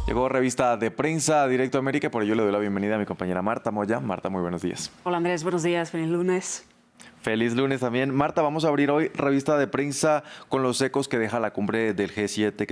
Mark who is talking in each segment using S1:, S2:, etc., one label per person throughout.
S1: Llegó revista de prensa Directo América, por ello le doy la bienvenida a mi compañera Marta Moya. Marta, muy buenos días.
S2: Hola Andrés, buenos días, feliz lunes.
S1: Feliz lunes también. Marta, vamos a abrir hoy revista de prensa con los ecos que deja la cumbre del G7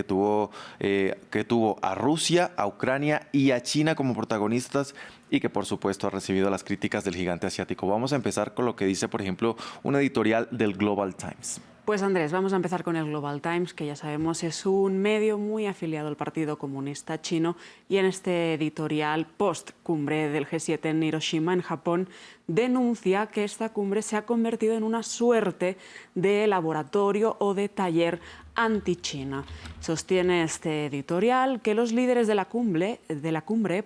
S1: que tuvo a Rusia, a Ucrania y a China como protagonistas y que por supuesto ha recibido las críticas del gigante asiático. Vamos a empezar con lo que dice, por ejemplo, un editorial del Global Times.
S2: Pues Andrés, vamos a empezar con el Global Times, que ya sabemos es un medio muy afiliado al Partido Comunista Chino, y en este editorial post-cumbre del G7 en Hiroshima, en Japón, denuncia que esta cumbre se ha convertido en una suerte de laboratorio o de taller anti-China. Sostiene este editorial que los líderes de la cumbre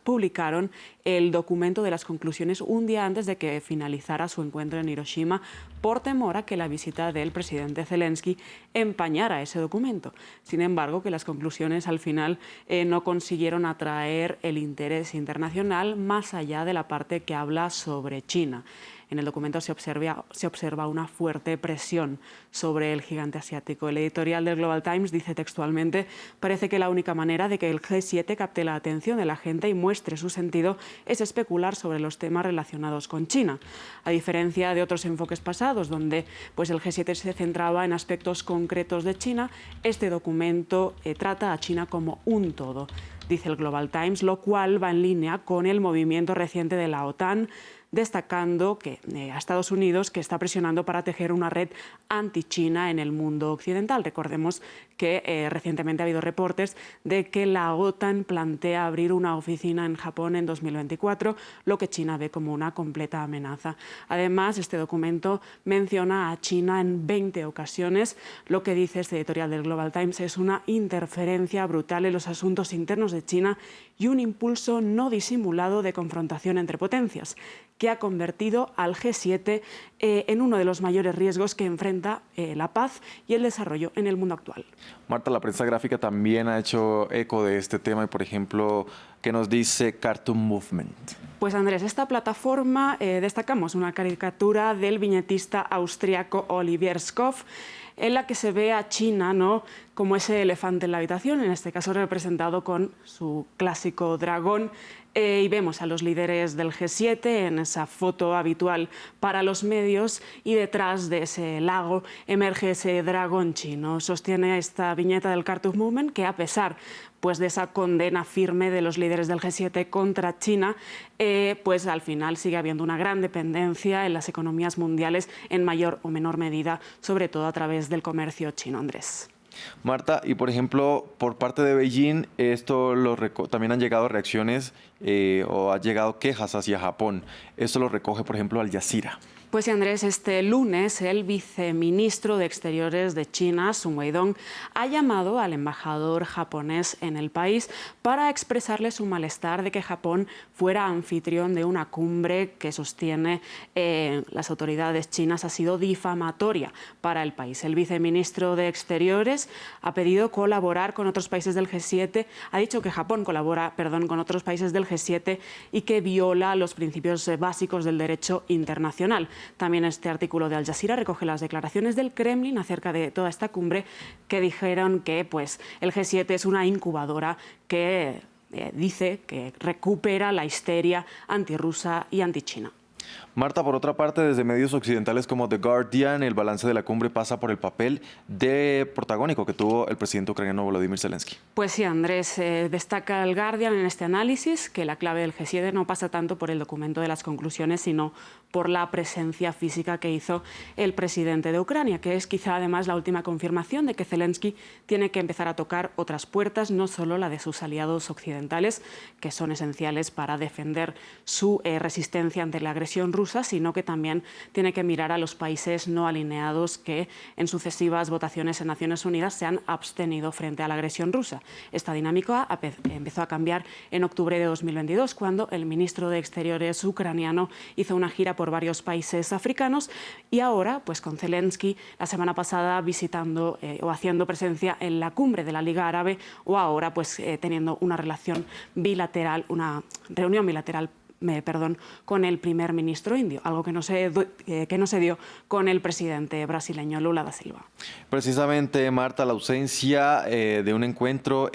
S2: publicaron el documento de las conclusiones un día antes de que finalizara su encuentro en Hiroshima por temor a que la visita del presidente Zelensky empañara ese documento. Sin embargo, que las conclusiones al final no consiguieron atraer el interés internacional más allá de la parte que habla sobre China. En el documento se observa una fuerte presión sobre el gigante asiático. El editorial del Global Times dice textualmente: parece que la única manera de que el G7 capte la atención de la gente y muestre su sentido es especular sobre los temas relacionados con China. A diferencia de otros enfoques pasados, donde pues, el G7 se centraba en aspectos concretos de China, este documento trata a China como un todo, dice el Global Times, lo cual va en línea con el movimiento reciente de la OTAN, destacando que a Estados Unidos, que está presionando para tejer una red anti-China en el mundo occidental. Recordemos que recientemente ha habido reportes de que la OTAN plantea abrir una oficina en Japón en 2024, lo que China ve como una completa amenaza. Además, este documento menciona a China en 20 ocasiones. Lo que dice este editorial del Global Times es una interferencia brutal en los asuntos internos de China y un impulso no disimulado de confrontación entre potencias, que ha convertido al G7 en uno de los mayores riesgos que enfrenta la paz y el desarrollo en el mundo actual.
S1: Marta, la prensa gráfica también ha hecho eco de este tema y, por ejemplo, ¿qué nos dice Cartoon Movement?
S2: Pues Andrés, esta plataforma destacamos una caricatura del viñetista austriaco Olivier Schoof, en la que se ve a China, ¿no?, como ese elefante en la habitación, en este caso representado con su clásico dragón, y vemos a los líderes del G7 en esa foto habitual para los medios, y detrás de ese lago emerge ese dragón chino. Sostiene esta viñeta del Cartoon Movement que, a pesar pues de esa condena firme de los líderes del G7 contra China, pues al final sigue habiendo una gran dependencia en las economías mundiales en mayor o menor medida, sobre todo a través del comercio chino, Andrés.
S1: Marta, y por ejemplo, por parte de Beijing, también han llegado reacciones o han llegado quejas hacia Japón. Esto lo recoge, por ejemplo, Al Jazeera.
S2: Pues sí, Andrés, este lunes el viceministro de Exteriores de China, Sun Weidong, ha llamado al embajador japonés en el país para expresarle su malestar de que Japón fuera anfitrión de una cumbre que sostiene las autoridades chinas ha sido difamatoria para el país. El viceministro de Exteriores ha pedido colaborar con otros países del G7, ha dicho que Japón colabora, con otros países del G7 y que viola los principios básicos del derecho internacional. También este artículo de Al Jazeera recoge las declaraciones del Kremlin acerca de toda esta cumbre, que dijeron que pues, el G7 es una incubadora que dice que recupera la histeria antirrusa y antichina.
S1: Marta, por otra parte, desde medios occidentales como The Guardian, el balance de la cumbre pasa por el papel de protagónico que tuvo el presidente ucraniano Volodymyr Zelensky.
S2: Pues sí, Andrés, destaca el Guardian en este análisis que la clave del G7 no pasa tanto por el documento de las conclusiones, sino por la presencia física que hizo el presidente de Ucrania, que es quizá además la última confirmación de que Zelensky tiene que empezar a tocar otras puertas, no solo la de sus aliados occidentales, que son esenciales para defender su resistencia ante la agresión rusa, sino que también tiene que mirar a los países no alineados que en sucesivas votaciones en Naciones Unidas se han abstenido frente a la agresión rusa. Esta dinámica empezó a cambiar en octubre de 2022, cuando el ministro de Exteriores ucraniano hizo una gira por varios países africanos, y ahora, pues con Zelensky la semana pasada visitando o haciendo presencia en la cumbre de la Liga Árabe, o ahora pues teniendo una relación bilateral, una reunión bilateral con el primer ministro indio, algo que no se dio con el presidente brasileño Lula da Silva.
S1: Precisamente, Marta, la ausencia de un encuentro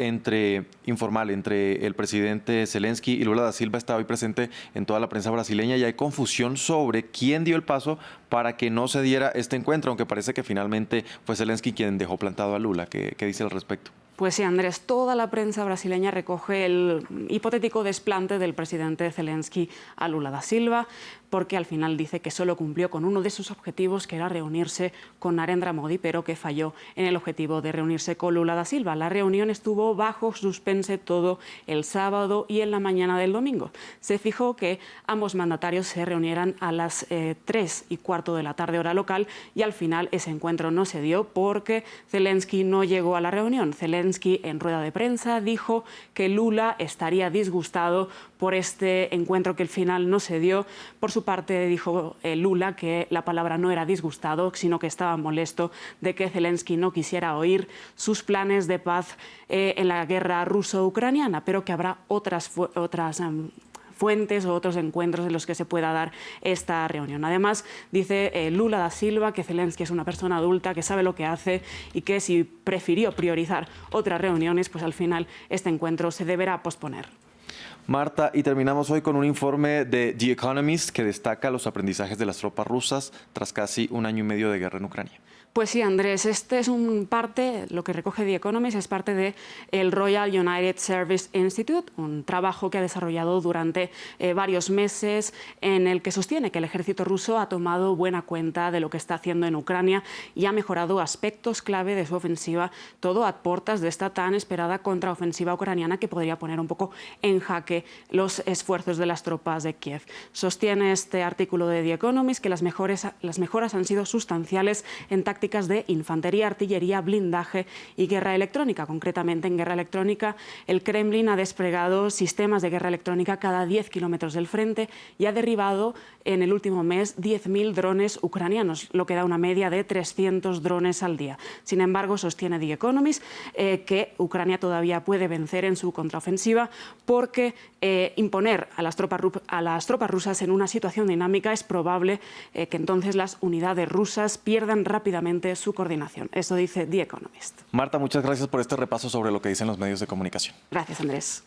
S1: informal entre el presidente Zelensky y Lula da Silva está hoy presente en toda la prensa brasileña y hay confusión sobre quién dio el paso para que no se diera este encuentro, aunque parece que finalmente fue Zelensky quien dejó plantado a Lula. ¿Qué dice al respecto?
S2: Pues sí, Andrés, toda la prensa brasileña recoge el hipotético desplante del presidente Zelensky a Lula da Silva, porque al final dice que solo cumplió con uno de sus objetivos, que era reunirse con Narendra Modi, pero que falló en el objetivo de reunirse con Lula da Silva. La reunión estuvo bajo suspense todo el sábado y en la mañana del domingo. Se fijó que ambos mandatarios se reunieran a las 3:15 de la tarde hora local y al final ese encuentro no se dio porque Zelensky no llegó a la reunión. Zelensky en rueda de prensa dijo que Lula estaría disgustado por este encuentro que al final no se dio. Por su parte dijo Lula que la palabra no era disgustado, sino que estaba molesto de que Zelensky no quisiera oír sus planes de paz en la guerra ruso-ucraniana, pero que habrá otras fuentes o otros encuentros en los que se pueda dar esta reunión. Además, dice Lula da Silva que Zelensky es una persona adulta, que sabe lo que hace y que si prefirió priorizar otras reuniones, pues al final este encuentro se deberá posponer.
S1: Marta, y terminamos hoy con un informe de The Economist que destaca los aprendizajes de las tropas rusas tras casi un año y medio de guerra en Ucrania.
S2: Pues sí, Andrés, este es lo que recoge The Economist es parte del Royal United Service Institute, un trabajo que ha desarrollado durante varios meses en el que sostiene que el ejército ruso ha tomado buena cuenta de lo que está haciendo en Ucrania y ha mejorado aspectos clave de su ofensiva, todo a portas de esta tan esperada contraofensiva ucraniana que podría poner un poco en jaque los esfuerzos de las tropas de Kiev. Sostiene este artículo de The Economist que las mejoras han sido sustanciales en tácticas de infantería, artillería, blindaje y guerra electrónica. Concretamente, en guerra electrónica, el Kremlin ha desplegado sistemas de guerra electrónica cada 10 kilómetros del frente y ha derribado en el último mes 10.000 drones ucranianos, lo que da una media de 300 drones al día. Sin embargo, sostiene The Economist que Ucrania todavía puede vencer en su contraofensiva porque imponer a las tropas rusas en una situación dinámica es probable que entonces las unidades rusas pierdan rápidamente su coordinación. Eso dice The Economist.
S1: Marta, muchas gracias por este repaso sobre lo que dicen los medios de comunicación.
S2: Gracias, Andrés.